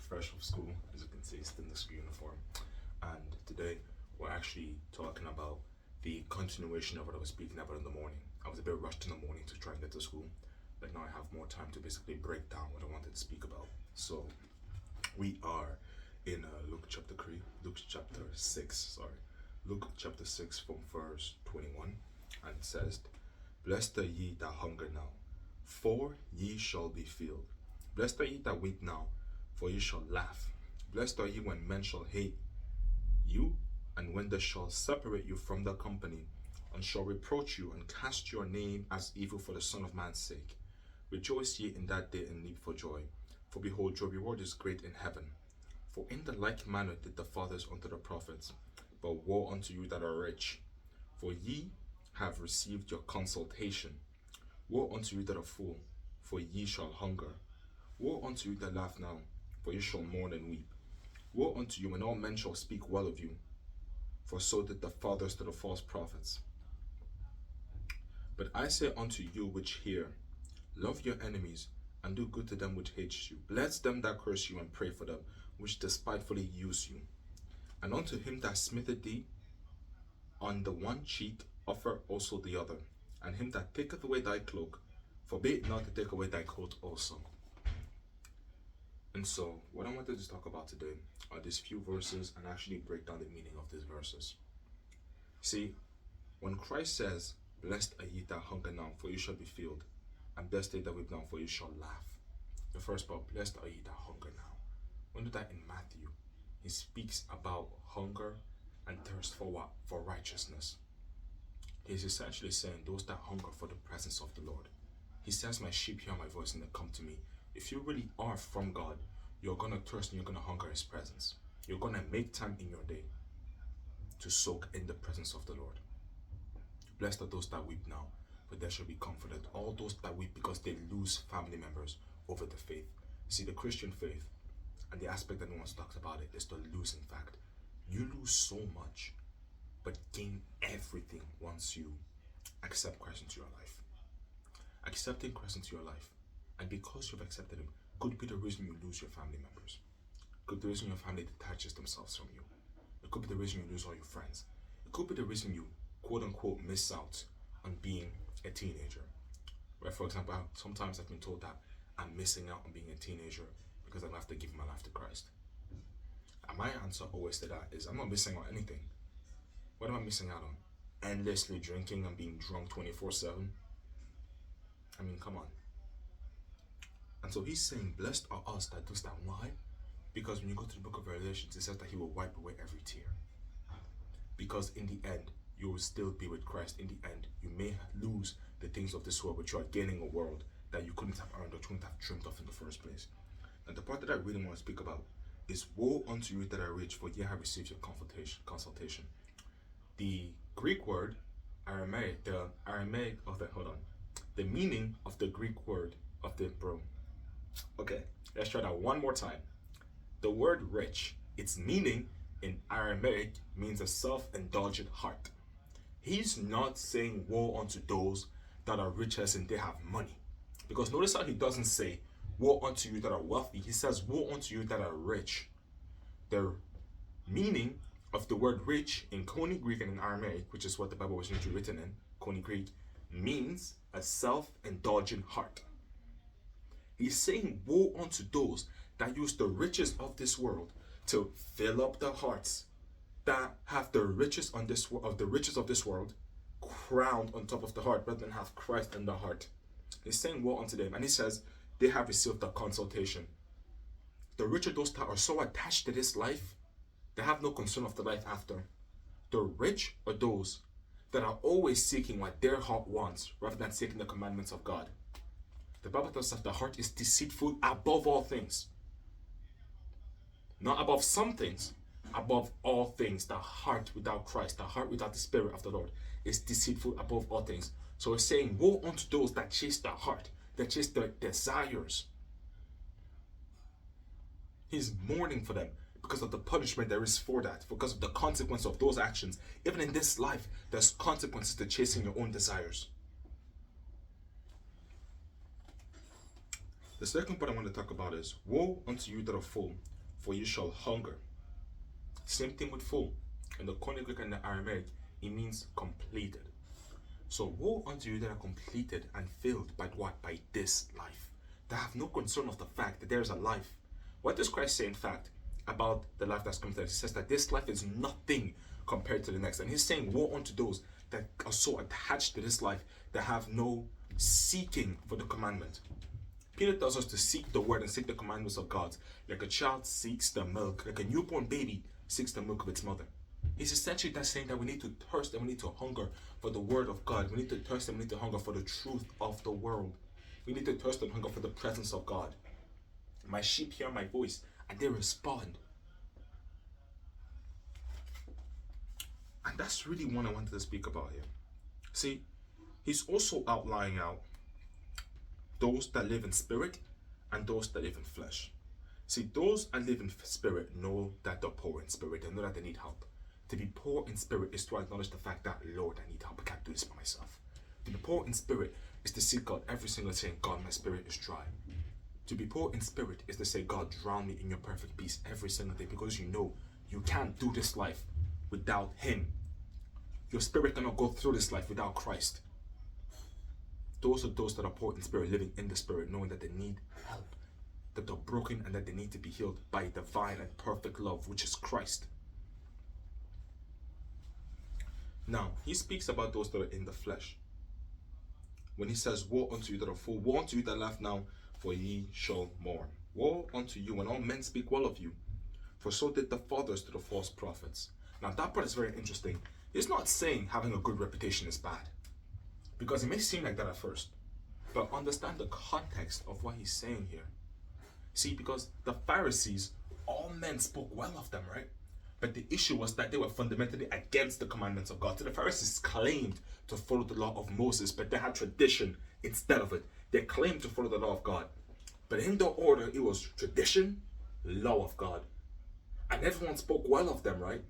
fresh off school, as you can see, still in the school uniform. And today we're actually talking about the continuation of what I was speaking about in the morning. I was a bit rushed in the morning to try and get to school, but now I have more time to basically break down what I wanted to speak about. So we are in Luke chapter 3, Luke chapter 6, sorry. Luke chapter 6 from verse 21, and it says, Blessed are ye that hunger now, for ye shall be filled. Blessed are ye that weep now, for ye shall laugh. Blessed are ye when men shall hate you, and when they shall separate you from their company, and shall reproach you, and cast your name as evil for the Son of Man's sake. Rejoice ye in that day, and leap for joy. For behold, your reward is great in heaven. For in the like manner did the fathers unto the prophets. But woe unto you that are rich, for ye have received your consultation. Woe unto you that are full, for ye shall hunger. Woe unto you that laugh now, for ye shall mourn and weep. Woe unto you when all men shall speak well of you, for so did the fathers to the false prophets. But I say unto you which hear, love your enemies, and do good to them which hate you. Bless them that curse you, and pray for them which despitefully use you. And unto him that smiteth thee on the one cheek offer also the other, and him that taketh away thy cloak, forbid not to take away thy coat also. And so, what I wanted to talk about today are these few verses and actually break down the meaning of these verses. See, when Christ says, Blessed are ye that hunger now, for you shall be filled, and blessed are ye that weep now, for you shall laugh. The first part, blessed are ye that hunger now. When did that in Matthew? He speaks about hunger and thirst for what? For righteousness. He's essentially saying those that hunger for the presence of the Lord. He says, my sheep hear my voice and they come to me. If you really are from God, you're going to thirst and you're going to hunger his presence. You're going to make time in your day to soak in the presence of the Lord. Blessed are those that weep now, for they shall be comforted. All those that weep because they lose family members over the faith. See, the Christian faith, and the aspect that no one talks about it, is to lose. In fact, you lose so much, but gain everything once you accept Christ into your life. Accepting Christ into your life, and because you've accepted him, could be the reason you lose your family members. Could be the reason your family detaches themselves from you. It could be the reason you lose all your friends. It could be the reason you quote unquote miss out on being a teenager. Where, for example, sometimes I've been told that I'm missing out on being a teenager because I don't have to give my life to Christ. And my answer always to that is, I'm not missing out on anything. What am I missing out on? Endlessly drinking and being drunk 24/7? I mean, come on. And so he's saying, blessed are us that do that. Why? Because when you go to the book of Revelations, it says that he will wipe away every tear. Because in the end, you will still be with Christ. In the end, you may lose the things of this world, but you are gaining a world that you couldn't have earned or couldn't have dreamt of in the first place. And the part that I really want to speak about is, woe unto you that are rich, for ye have received your consultation. The Greek word, Aramaic, the meaning of the Greek word of the, okay, let's try that one more time. The word rich, its meaning in Aramaic means a self-indulgent heart. He's not saying woe unto those that are rich as in they have money. Because notice how he doesn't say woe unto you that are wealthy. He says woe unto you that are rich. The meaning of the word rich in Koine Greek and in Aramaic, which is what the Bible was originally written in, Koine Greek, means a self-indulgent heart. He's saying woe unto those that use the riches of this world to fill up their hearts, that have the riches of this world crowned on top of the heart, rather than have Christ in the heart. He's saying woe unto them, and he says they have received the consultation. The rich are those that are so attached to this life, they have no concern of the life after. The rich are those that are always seeking what their heart wants, rather than seeking the commandments of God. The Bible tells us that the heart is deceitful above all things. Not above some things, above all things. The heart without Christ, the heart without the Spirit of the Lord, is deceitful above all things. So it's saying, woe unto those that chase their heart, that chase their desires. He's mourning for them because of the punishment there is for that, because of the consequence of those actions. Even in this life, there's consequences to chasing your own desires. The second part I want to talk about is, woe unto you that are full, for you shall hunger. Same thing with full. In the Koine Greek and the Aramaic, it means completed. So woe unto you that are completed and filled by what? By this life. That have no concern of the fact that there is a life. What does Christ say in fact about the life that's coming to us? He says that this life is nothing compared to the next. And he's saying woe unto those that are so attached to this life that have no seeking for the commandment. Peter tells us to seek the word and seek the commandments of God, like a child seeks the milk, like a newborn baby seeks the milk of its mother. He's essentially that saying that we need to thirst and we need to hunger for the word of God. We need to thirst and we need to hunger for the truth of the world. We need to thirst and hunger for the presence of God. My sheep hear my voice and they respond. And that's really what I wanted to speak about here. See, he's also outlining out those that live in spirit and those that live in flesh. See, those that live in spirit know that they're poor in spirit. They know that they need help. To be poor in spirit is to acknowledge the fact that, Lord, I need help. I can't do this by myself. To be poor in spirit is to seek God every single day, saying, God, my spirit is dry. To be poor in spirit is to say, God, drown me in your perfect peace every single day, because you know you can't do this life without Him. Your spirit cannot go through this life without Christ. Those are those that are poor in spirit, living in the spirit, knowing that they need help, that they're broken and that they need to be healed by divine and perfect love, which is Christ. Now, he speaks about those that are in the flesh. When he says, woe unto you that are full, woe unto you that laugh now, for ye shall mourn. Woe unto you when all men speak well of you, for so did the fathers to the false prophets. Now, that part is very interesting. He's not saying having a good reputation is bad, because it may seem like that at first, but understand the context of what he's saying here. See, because the Pharisees, all men spoke well of them, right? But the issue was that they were fundamentally against the commandments of God. So the Pharisees claimed to follow the law of Moses, but they had tradition instead of it. They claimed to follow the law of God, but in their order, it was tradition, law of God. And everyone spoke well of them, right?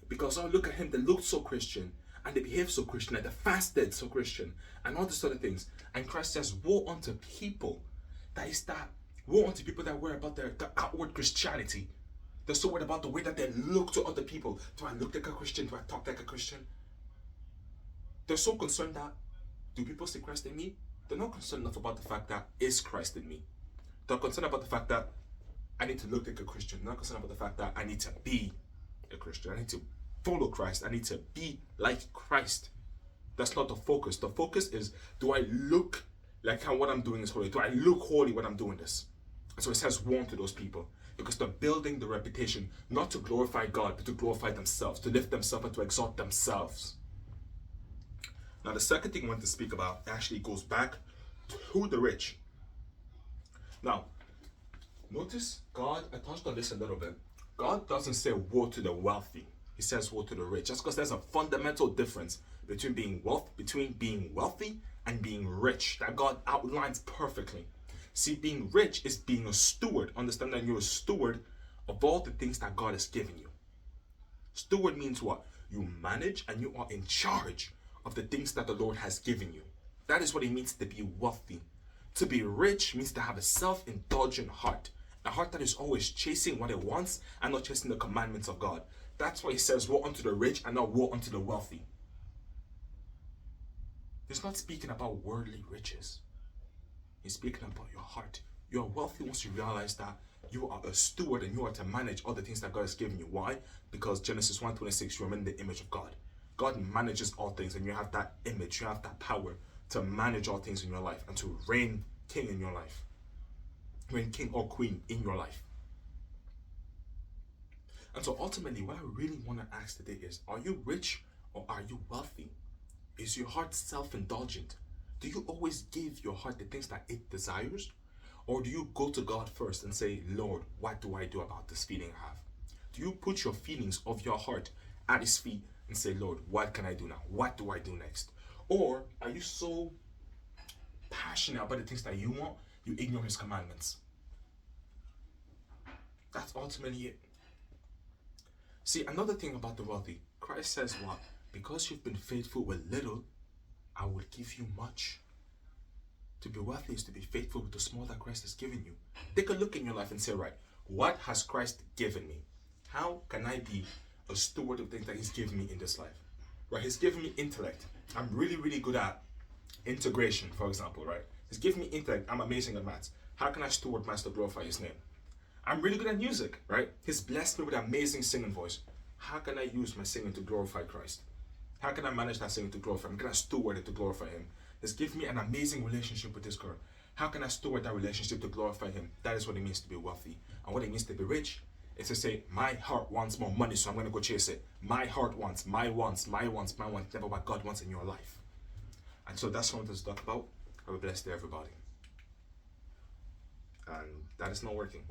Because, oh, look at him, they looked so Christian, and they behaved so Christian, and they fasted so Christian, and all these other things. And Christ says, woe unto people. Woe unto people that worry about their outward Christianity. They're so worried about the way that they look to other people. Do I look like a Christian? Do I talk like a Christian? They're so concerned that, do people see Christ in me? They're not concerned enough about the fact that, is Christ in me? They're concerned about the fact that I need to look like a Christian. They're not concerned about the fact that I need to be a Christian. I need to follow Christ. I need to be like Christ. That's not the focus. The focus is, do I look like how what I'm doing is holy? Do I look holy when I'm doing this? And so it says, woe to those people, because they're building the reputation not to glorify God, but to glorify themselves, to lift themselves and to exalt themselves. Now, the second thing I want to speak about actually goes back to the rich. Now, notice God, I touched on this a little bit. God doesn't say woe to the wealthy. He says woe to the rich. That's because there's a fundamental difference between being wealthy and being rich that God outlines perfectly. See, being rich is being a steward. Understand that you're a steward of all the things that God has given you. Steward means what? You manage and you are in charge of the things that the Lord has given you. That is what it means to be wealthy. To be rich means to have a self-indulgent heart. A heart that is always chasing what it wants and not chasing the commandments of God. That's why he says, woe unto the rich and not woe unto the wealthy. He's not speaking about worldly riches. He's speaking about your heart. You are wealthy once you realize that you are a steward and you are to manage all the things that God has given you. Why? Because Genesis 1:26, you are in the image of God. God manages all things, and you have that image, you have that power to manage all things in your life and to reign king in your life. Reign king or queen in your life. And so ultimately, what I really want to ask today is, are you rich or are you wealthy? Is your heart self-indulgent? Do you always give your heart the things that it desires? Or do you go to God first and say, Lord, what do I do about this feeling I have? Do you put your feelings of your heart at His feet and say, Lord, what can I do now? What do I do next? Or are you so passionate about the things that you want, you ignore His commandments? That's ultimately it. See, another thing about the wealthy, Christ says what? Because you've been faithful with little, I will give you much. To be wealthy is to be faithful with the small that Christ has given you. Take a look in your life and say, right, What has Christ given me? How can I be a steward of things that he's given me in this life? Right? He's given me intellect. I'm really, really good at integration, for example, right? He's given me intellect. I'm amazing at maths. How can I steward maths to glorify his name? I'm really good at music, right? He's blessed me with an amazing singing voice. How can I use my singing to glorify Christ? How can I manage that singing to glorify him? How can I steward it to glorify him? He's given me an amazing relationship with this girl. How can I steward that relationship to glorify him? That is what it means to be wealthy. And what it means to be rich is to say, my heart wants more money, so I'm going to go chase it. My heart wants, my wants, my wants, my wants, never what God wants in your life. And so that's what I wanted to talk about. Have a blessed day, everybody. And that is not working.